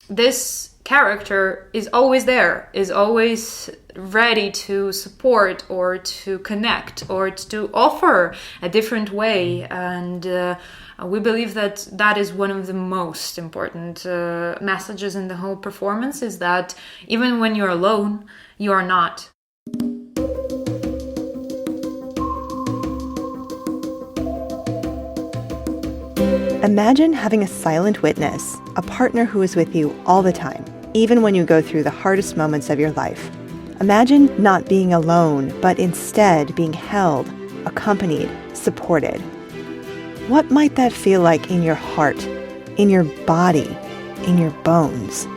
this character is always there, is always ready to support or to connect or to offer a different way. And we believe that that is one of the most important messages in the whole performance, is that even when you're alone, you are not. Imagine having a silent witness, a partner who is with you all the time, even when you go through the hardest moments of your life. Imagine not being alone, but instead being held, accompanied, supported. What might that feel like in your heart, in your body, in your bones?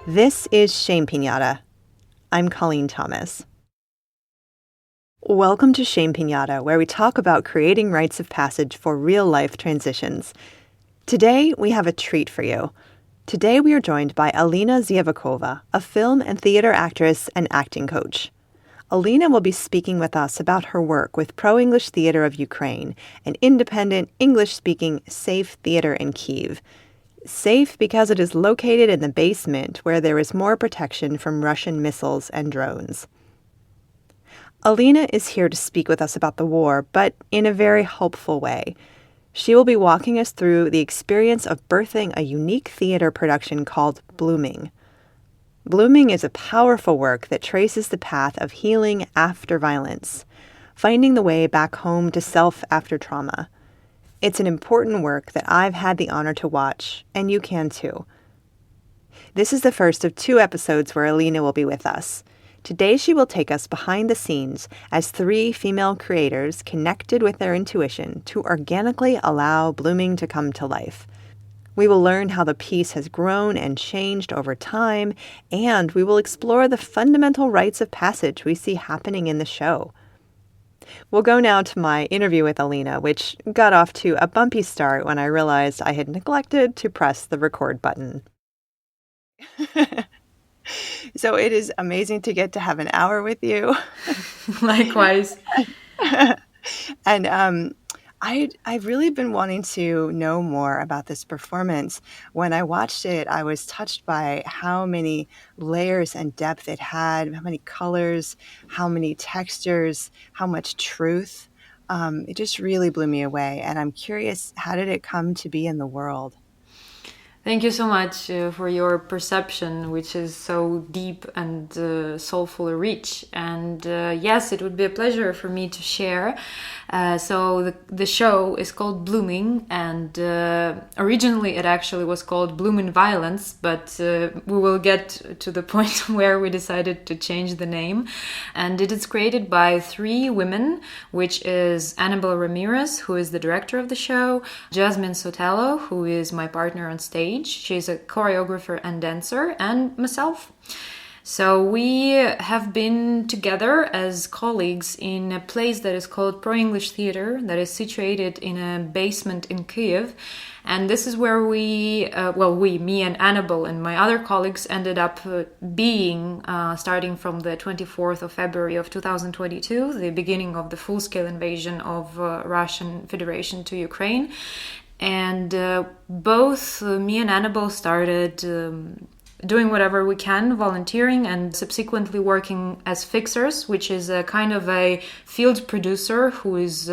This is Shame Piñata. I'm Colleen Thomas. Welcome to Shame Piñata, where we talk about creating rites of passage for real-life transitions. Today, we have a treat for you. Today, we are joined by Alina ZIevakova, a film and theater actress and acting coach. Alina will be speaking with us about her work with Pro-English Theater of Ukraine, an independent, English-speaking, safe theater in Kyiv. Safe because it is located in the basement where there is more protection from Russian missiles and drones. Alina is here to speak with us about the war, but in a very hopeful way. She will be walking us through the experience of birthing a unique theater production called Blooming. Blooming is a powerful work that traces the path of healing after violence, finding the way back home to self after trauma. It's an important work that I've had the honor to watch, and you can too. This is the first of 2 episodes where Alina will be with us. Today she will take us behind the scenes as 3 female creators connected with their intuition to organically allow Blooming to come to life. We will learn how the piece has grown and changed over time, and we will explore the fundamental rites of passage we see happening in the show. We'll go now to my interview with Alina, which got off to a bumpy start when I realized I had neglected to press the record button. So it is amazing to get to have an hour with you. Likewise. And I've really been wanting to know more about this performance. When I watched it, I was touched by how many layers and depth it had, how many colors, how many textures, how much truth. It just really blew me away. And I'm curious, how did it come to be in the world? Thank you so much for your perception, which is so deep and soulfully rich. And yes, it would be a pleasure for me to share. So the show is called Blooming, and originally it actually was called Blooming Violence, but we will get to the point where we decided to change the name. And it is created by 3 women, which is Annabelle Ramirez, who is the director of the show, Jasmine Sotelo, who is my partner on stage. She's a choreographer and dancer, and myself. So we have been together as colleagues in a place that is called Pro-English Theater, that is situated in a basement in Kyiv. And this is where me and Annabelle and my other colleagues ended up being starting from the 24th of February of 2022, the beginning of the full-scale invasion of Russian Federation to Ukraine. And both me and Annabelle started doing whatever we can, volunteering, and subsequently working as fixers, which is a kind of a field producer who is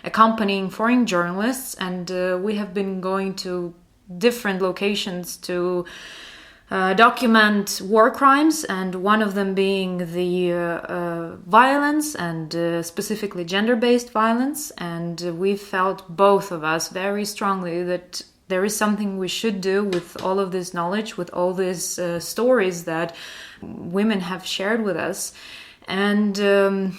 accompanying foreign journalists. And we have been going to different locations to document war crimes, and one of them being the violence, and specifically gender-based violence. And we felt, both of us, very strongly that there is something we should do with all of this knowledge, with all these stories that women have shared with us. And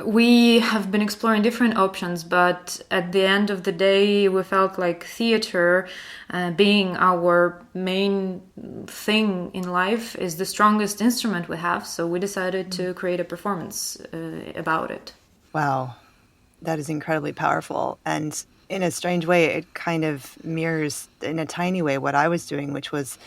we have been exploring different options, but at the end of the day, we felt like theater, being our main thing in life, is the strongest instrument we have. So we decided to create a performance about it. Wow. That is incredibly powerful. And in a strange way, it kind of mirrors in a tiny way what I was doing, which was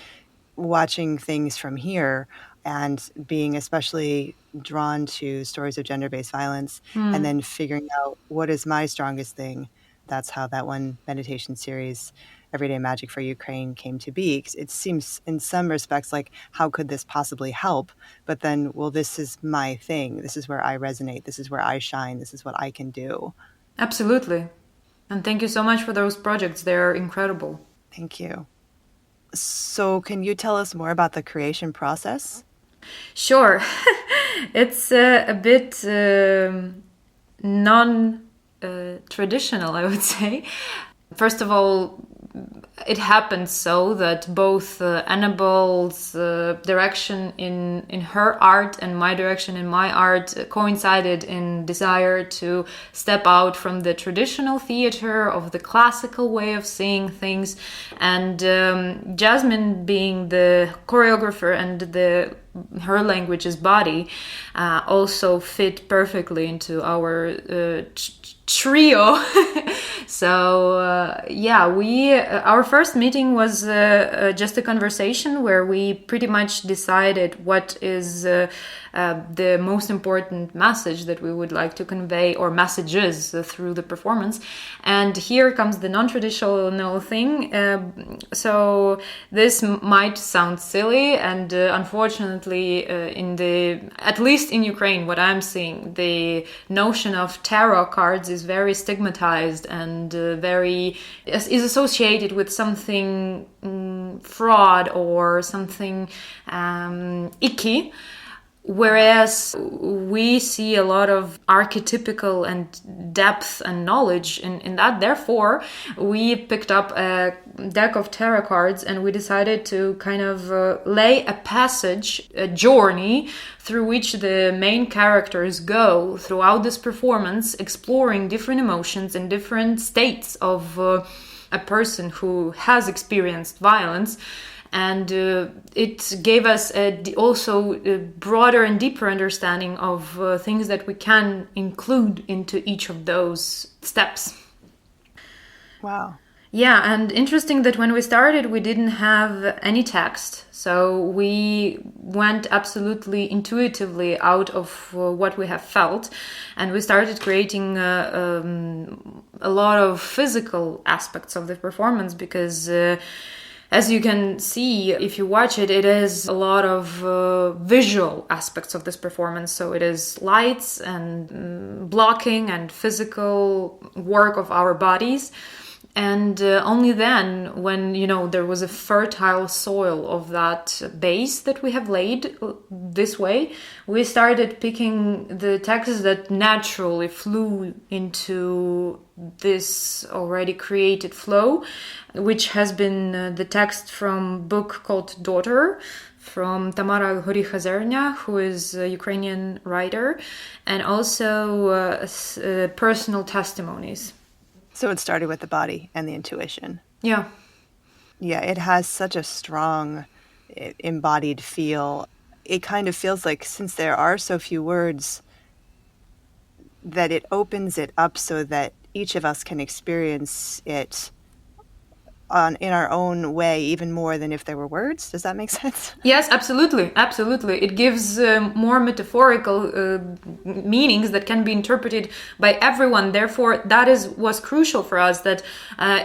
watching things from here and being especially drawn to stories of gender-based violence and then figuring out what is my strongest thing. That's how that one meditation series, Everyday Magic for Ukraine, came to be. 'Cause it seems in some respects like, how could this possibly help? But then, well, this is my thing. This is where I resonate. This is where I shine. This is what I can do. Absolutely. And thank you so much for those projects. They're incredible. Thank you. So can you tell us more about the creation process? Sure. It's a bit non-traditional, I would say. First of all, it happened so that both Annabelle's direction in her art and my direction in my art coincided in desire to step out from the traditional theater of the classical way of seeing things, and Jasmine, being the choreographer and her language is body, also fit perfectly into our trio. So our first meeting was just a conversation where we pretty much decided what is the most important message that we would like to convey, or messages, through the performance. And here comes the non-traditional thing. So this might sound silly, and unfortunately, at least in Ukraine, what I'm seeing, the notion of tarot cards is very stigmatized and is associated with something fraud or something icky. Whereas we see a lot of archetypical and depth and knowledge in that. Therefore, we picked up a deck of tarot cards and we decided to kind of lay a passage, a journey through which the main characters go throughout this performance, exploring different emotions and different states of a person who has experienced violence. And it gave us also a broader and deeper understanding of things that we can include into each of those steps. Wow. Yeah, and interesting that when we started, we didn't have any text. So we went absolutely intuitively out of what we have felt. And we started creating a lot of physical aspects of the performance because... as you can see, if you watch it, it is a lot of visual aspects of this performance. So it is lights and blocking and physical work of our bodies. And only then, when, there was a fertile soil of that base that we have laid this way, we started picking the texts that naturally flew into this already created flow, which has been the text from a book called Daughter, from Tamara Gorikha-Zernya, who is a Ukrainian writer, and also personal testimonies. So it started with the body and the intuition. Yeah. Yeah, it has such a strong embodied feel. It kind of feels like, since there are so few words, that it opens it up so that each of us can experience it in our own way, even more than if there were words. Does that make sense? Yes, absolutely. Absolutely. It gives more metaphorical meanings that can be interpreted by everyone. Therefore, that was crucial for us, that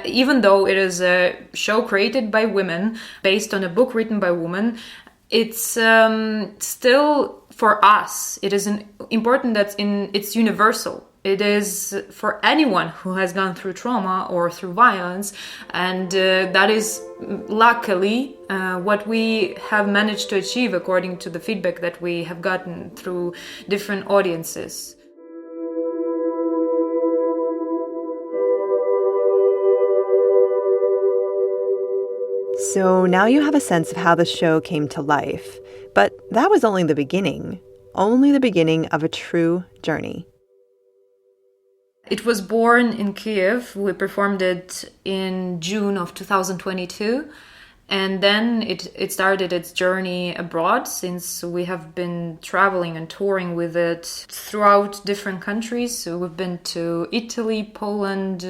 even though it is a show created by women, based on a book written by women, it's still, for us, it is important that it's universal. It is for anyone who has gone through trauma or through violence, and that is luckily what we have managed to achieve according to the feedback that we have gotten through different audiences. So now you have a sense of how the show came to life, but that was only the beginning of a true journey. It was born in Kiev. We performed it in June of 2022. And then it started its journey abroad, since we have been traveling and touring with it throughout different countries. So we've been to Italy, Poland,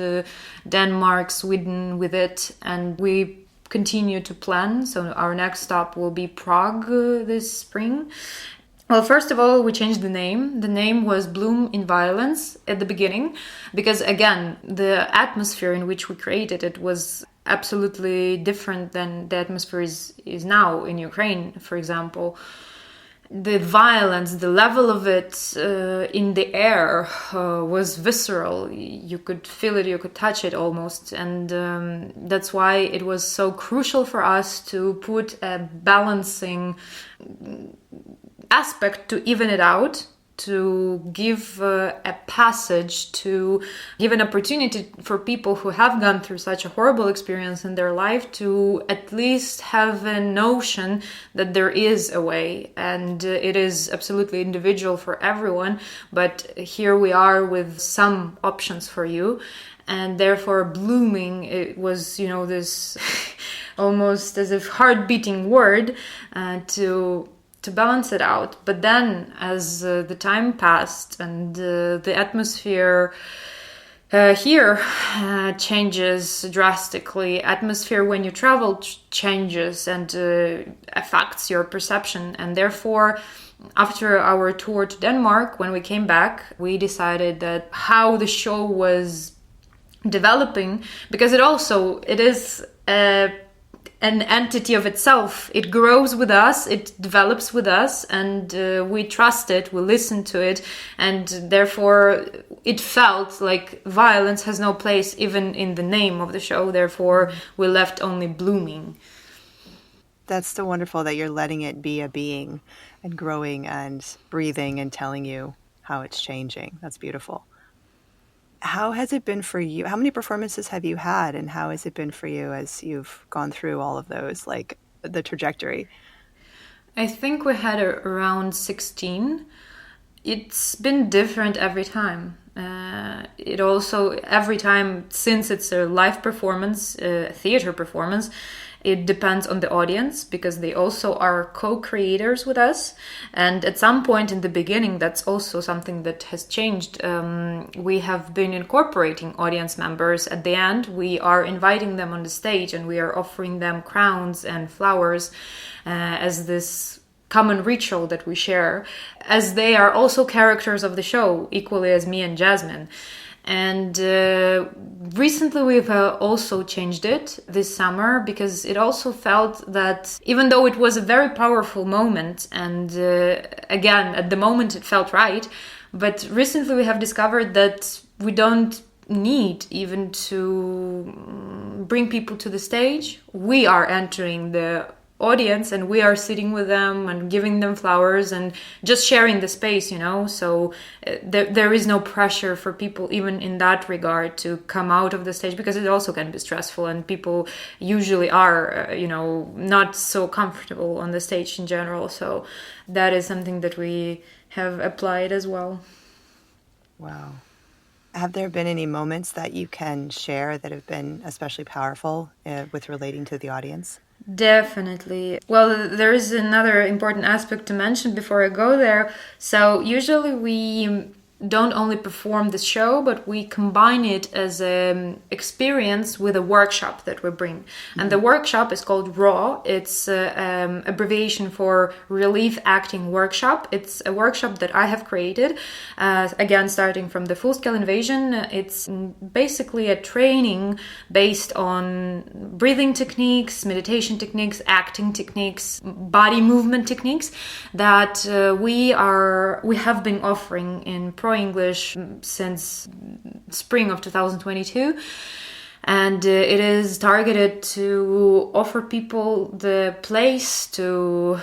Denmark, Sweden with it, and we continue to plan. So our next stop will be Prague this spring. Well, first of all, we changed the name. The name was Bloom in Violence at the beginning, because again, the atmosphere in which we created it was absolutely different than the atmosphere is now in Ukraine, for example. The violence, the level of it in the air was visceral. You could feel it, you could touch it almost. And that's why it was so crucial for us to put a balancing aspect to even it out, to give a passage, to give an opportunity for people who have gone through such a horrible experience in their life to at least have a notion that there is a way, and it is absolutely individual for everyone, but here we are with some options for you. And therefore blooming, it was, this almost as if heart-beating word to balance it out. But then as the time passed and the atmosphere here changes drastically, atmosphere when you travel changes and affects your perception. And therefore, after our tour to Denmark, when we came back, we decided that how the show was developing, because it is an entity of itself. It grows with us, it develops with us, and we trust it, we listen to it, and therefore it felt like violence has no place even in the name of the show. Therefore, we left only blooming. That's so wonderful that you're letting it be a being and growing and breathing and telling you how it's changing. That's beautiful. How has it been for you? How many performances have you had, and how has it been for you as you've gone through all of those, like the trajectory? I think we had around 16. It's been different every time. It also, every time, since it's a live performance, a theater performance, it depends on the audience, because they also are co-creators with us. And at some point in the beginning, that's also something that has changed. We have been incorporating audience members. At the end, we are inviting them on the stage, and we are offering them crowns and flowers as this common ritual that we share, as they are also characters of the show, equally as me and Jasmine. And recently we've also changed it this summer, because it also felt that even though it was a very powerful moment, and again, at the moment it felt right, but recently we have discovered that we don't need even to bring people to the stage. We are entering the audience and we are sitting with them and giving them flowers and just sharing the space, so there is no pressure for people even in that regard to come out of the stage, because it also can be stressful and people usually are not so comfortable on the stage in general. So that is something that we have applied as well. Wow. Have there been any moments that you can share that have been especially powerful with relating to the audience? Definitely. Well, there is another important aspect to mention before I go there. So usually we don't only perform the show, but we combine it as an experience with a workshop that we bring. And the workshop is called RAW. It's abbreviation for Relief Acting Workshop. It's a workshop that I have created, again, starting from the full-scale invasion. It's basically a training based on breathing techniques, meditation techniques, acting techniques, body movement techniques that we have been offering in Pro English since spring of 2022, and it is targeted to offer people the place to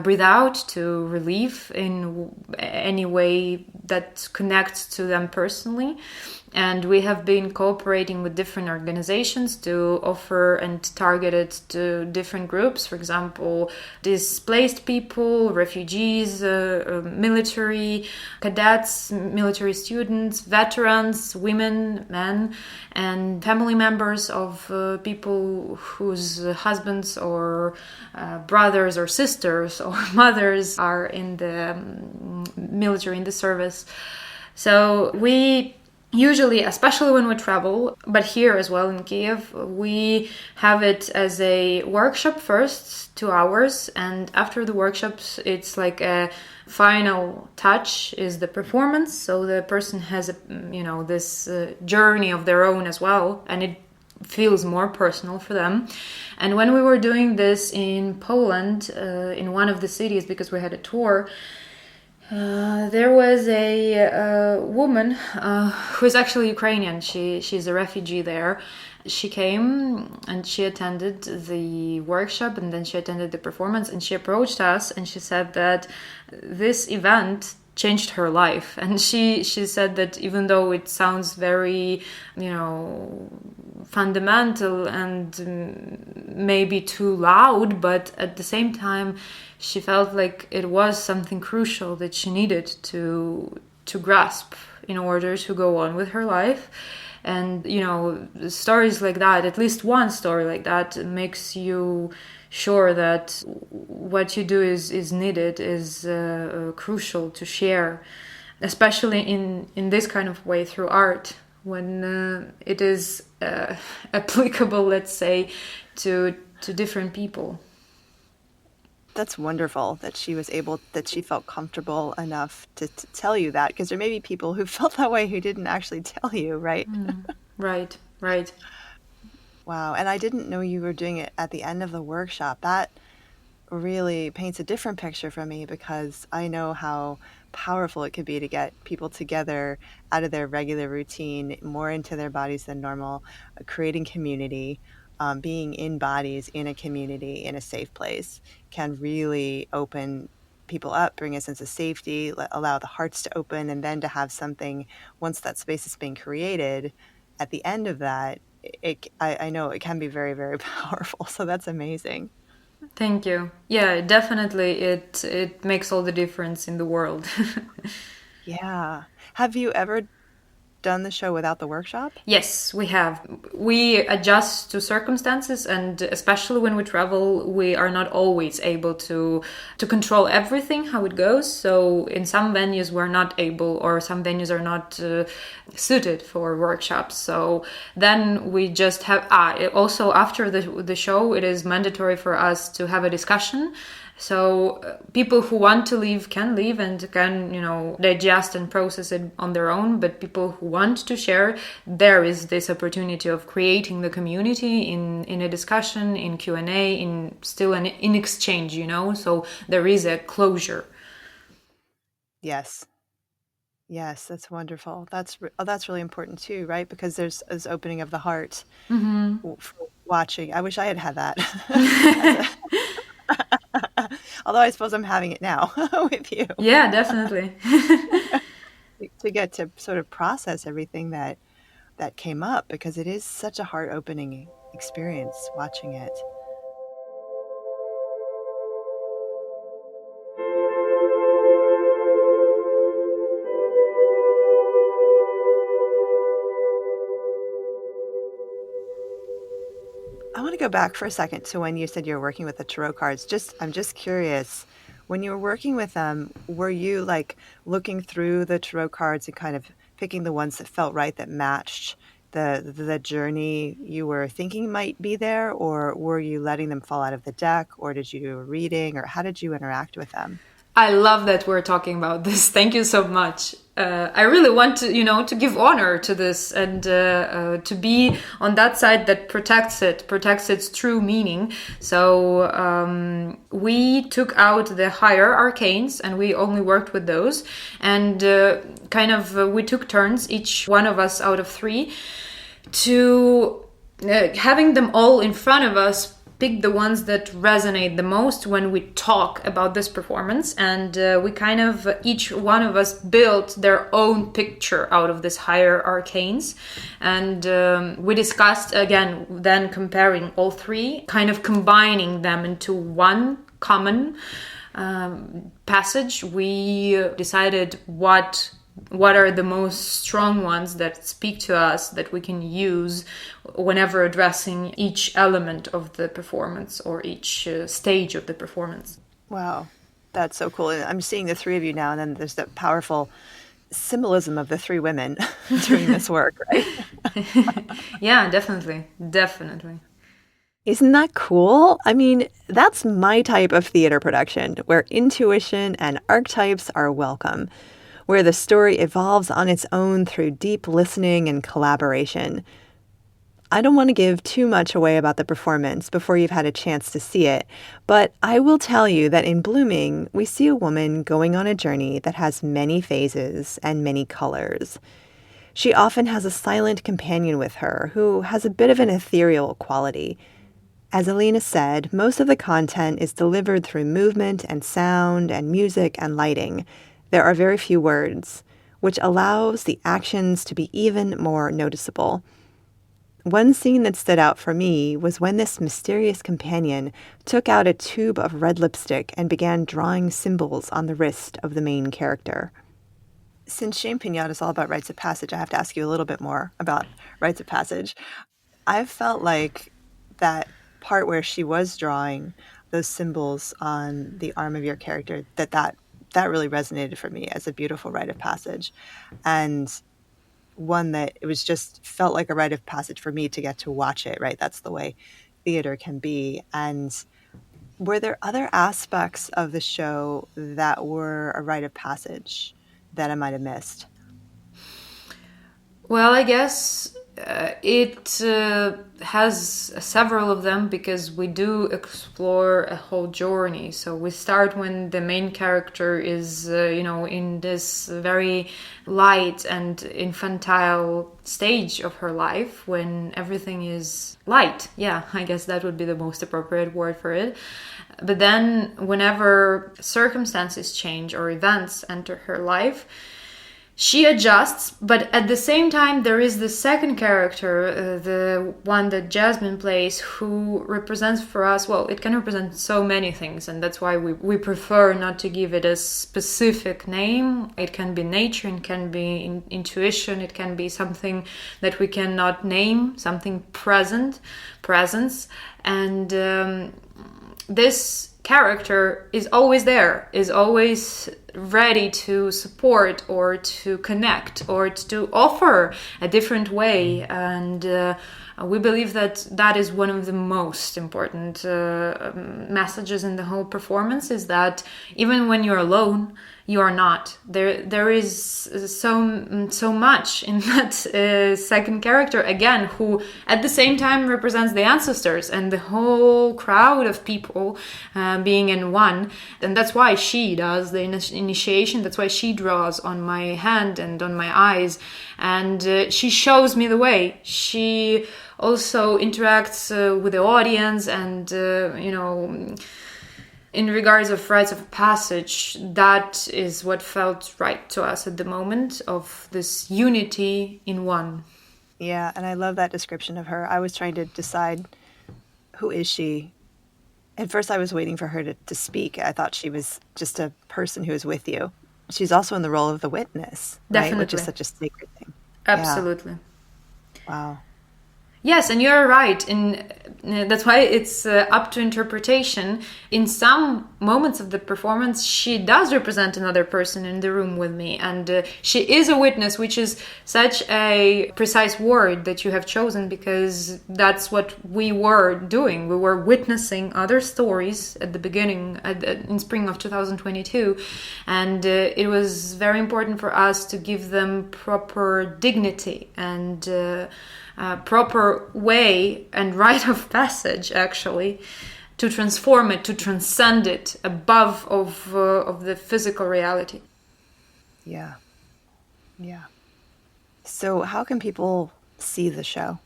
breathe out, to relieve in any way that connects to them personally. And we have been cooperating with different organizations to offer and target it to different groups. For example, displaced people, refugees, military cadets, military students, veterans, women, men, and family members of people whose husbands or brothers or sisters or mothers are in the military, in the service. So we usually, especially when we travel, but here as well in Kiev, we have it as a workshop first, 2 hours, and after the workshops, it's like a final touch is the performance. So the person has this journey of their own as well, and it feels more personal for them. And when we were doing this in Poland, in one of the cities, because we had a tour, there was a woman who is actually Ukrainian. She's a refugee there. She came and she attended the workshop, and then she attended the performance, and she approached us and she said that this event changed her life. And she said that even though it sounds very, fundamental and maybe too loud, but at the same time, she felt like it was something crucial that she needed to grasp in order to go on with her life. And, stories like that, at least one story like that, makes you sure that what you do is needed, is crucial to share, especially in this kind of way through art, when it is applicable, let's say, to different people. That's wonderful that she felt comfortable enough to tell you that, because there may be people who felt that way who didn't actually tell you, right? Right. Wow. And I didn't know you were doing it at the end of the workshop. That really paints a different picture for me, because I know how powerful it could be to get people together out of their regular routine, more into their bodies than normal, creating community. Being in bodies, in a community, in a safe place can really open people up, bring a sense of safety, allow the hearts to open, and then to have something, once that space is being created, at the end of that, I know it can be very, very powerful. So that's amazing. Thank you. Yeah, definitely it makes all the difference in the world. Yeah. Have you ever done the show without the workshop? Yes, we have. We adjust to circumstances, and especially when we travel, we are not always able to control everything, how it goes. So in some venues we're not able, or some venues are not suited for workshops. So then we just have, also after the show, it is mandatory for us to have a discussion. So people who want to leave can leave and can, digest and process it on their own. But people who want to share, there is this opportunity of creating the community in a discussion, in Q&A, in exchange, So there is a closure. Yes, that's wonderful. That's really important too, right? Because there's this opening of the heart for watching. I wish I had that. Although I suppose I'm having it now with you. Yeah, definitely. To get to sort of process everything that came up, because it is such a heart-opening experience watching it. I want to go back for a second to when you said you were working with the tarot cards. I'm just curious, when you were working with them, were you like looking through the tarot cards and kind of picking the ones that felt right, that matched the journey you were thinking might be there, or were you letting them fall out of the deck, or did you do a reading, or how did you interact with them? I love that we're talking about this. Thank you so much. I really want to, to give honor to this, and to be on that side that protects its true meaning. So we took out the higher arcanes, and we only worked with those. And we took turns, each one of us out of 3, to having them all in front of us, picked the ones that resonate the most when we talk about this performance, and we kind of, each one of us built their own picture out of this higher arcanes, and we discussed again then comparing all three, kind of combining them into one common passage. We decided what are the most strong ones that speak to us that we can use whenever addressing each element of the performance or each stage of the performance. Wow, that's so cool. And I'm seeing the three of you now, and then there's that powerful symbolism of the three women doing this work, right? Yeah, definitely. Isn't that cool? I mean, that's my type of theater production, where intuition and archetypes are welcome, where the story evolves on its own through deep listening and collaboration. I don't want to give too much away about the performance before you've had a chance to see it, but I will tell you that in Blooming, we see a woman going on a journey that has many phases and many colors. She often has a silent companion with her who has a bit of an ethereal quality. As Alina said, most of the content is delivered through movement and sound and music and lighting. There are very few words, which allows the actions to be even more noticeable. One scene that stood out for me was when this mysterious companion took out a tube of red lipstick and began drawing symbols on the wrist of the main character. Since Shame Piñata is all about rites of passage, I have to ask you a little bit more about rites of passage. I've felt like that part where she was drawing those symbols on the arm of your character, that really resonated for me as a beautiful rite of passage, and one that it was just felt like a rite of passage for me to get to watch it, right? That's the way theater can be. And were there other aspects of the show that were a rite of passage that I might have missed? Well, I guess it has several of them, because we do explore a whole journey. So we start when the main character is, in this very light and infantile stage of her life, when everything is light. Yeah, I guess that would be the most appropriate word for it. But then whenever circumstances change or events enter her life, she adjusts, but at the same time there is the second character, the one that Jasmine plays, who represents for us, well, it can represent so many things, and that's why we prefer not to give it a specific name. It can be nature, it can be intuition, it can be something that we cannot name, something presence, and this character is always there, is always ready to support or to connect or to offer a different way. And we believe that is one of the most important messages in the whole performance, is that even when you're alone, you are not. There is so much in that second character, again, who at the same time represents the ancestors and the whole crowd of people being in one. And that's why she does the initiation. That's why she draws on my hand and on my eyes. And she shows me the way. She also interacts with the audience, and in regards of rites of passage, that is what felt right to us at the moment, of this unity in one. Yeah, and I love that description of her. I was trying to decide, who is she? At first I was waiting for her to speak. I thought she was just a person who is with you. She's also in the role of the witness, right? Which is such a sacred thing. Absolutely. Yeah. Wow. Yes, and you're right. That's why it's up to interpretation. In some moments of the performance, she does represent another person in the room with me, and she is a witness, which is such a precise word that you have chosen, because that's what we were doing. We were witnessing other stories at the beginning, in spring of 2022, and it was very important for us to give them proper dignity and proper way and rite of passage, actually, to transform it, to transcend it above of the physical reality. Yeah. So how can people see the show?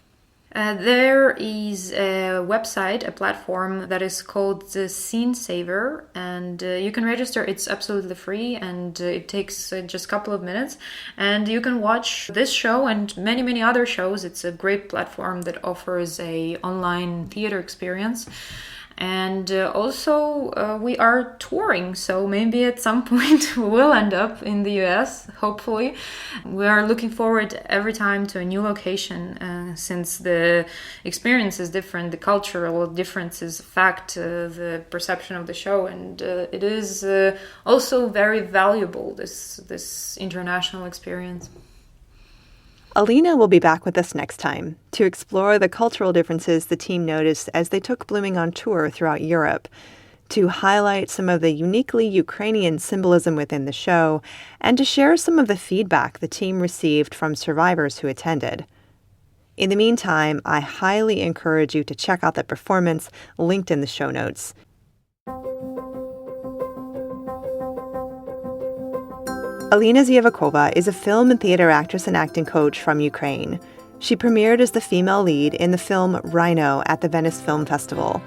There is a website, a platform that is called the Scene Saver, and you can register. It's absolutely free, and it takes just a couple of minutes. And you can watch this show and many, many other shows. It's a great platform that offers a online theater experience. And also we are touring, so maybe at some point we will end up in the US, hopefully. We are looking forward every time to a new location, since the experience is different, the cultural differences affect the perception of the show, and it is also very valuable, this international experience. Alina will be back with us next time to explore the cultural differences the team noticed as they took Blooming on tour throughout Europe, to highlight some of the uniquely Ukrainian symbolism within the show, and to share some of the feedback the team received from survivors who attended. In the meantime, I highly encourage you to check out that performance linked in the show notes. Alina ZIevakova is a film and theater actress and acting coach from Ukraine. She premiered as the female lead in the film Rhino at the Venice Film Festival.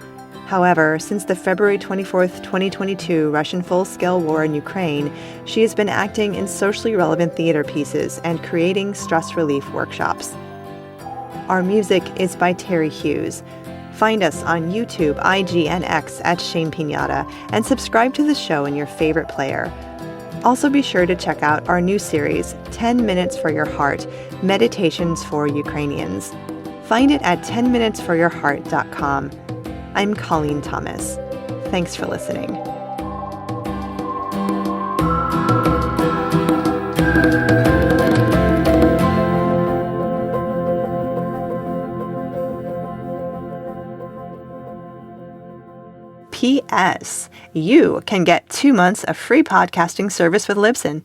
However, since the February 24, 2022 Russian full-scale war in Ukraine, she has been acting in socially relevant theater pieces and creating stress relief workshops. Our music is by Terry Hughes. Find us on YouTube, IG, and X at Shane Piñata, and subscribe to the show in your favorite player. Also be sure to check out our new series, 10 Minutes for Your Heart, Meditations for Ukrainians. Find it at 10minutesforyourheart.com. I'm Colleen Thomas. Thanks for listening. P.S. You can get 2 months of free podcasting service with Libsyn.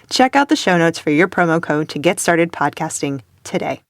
Check out the show notes for your promo code to get started podcasting today.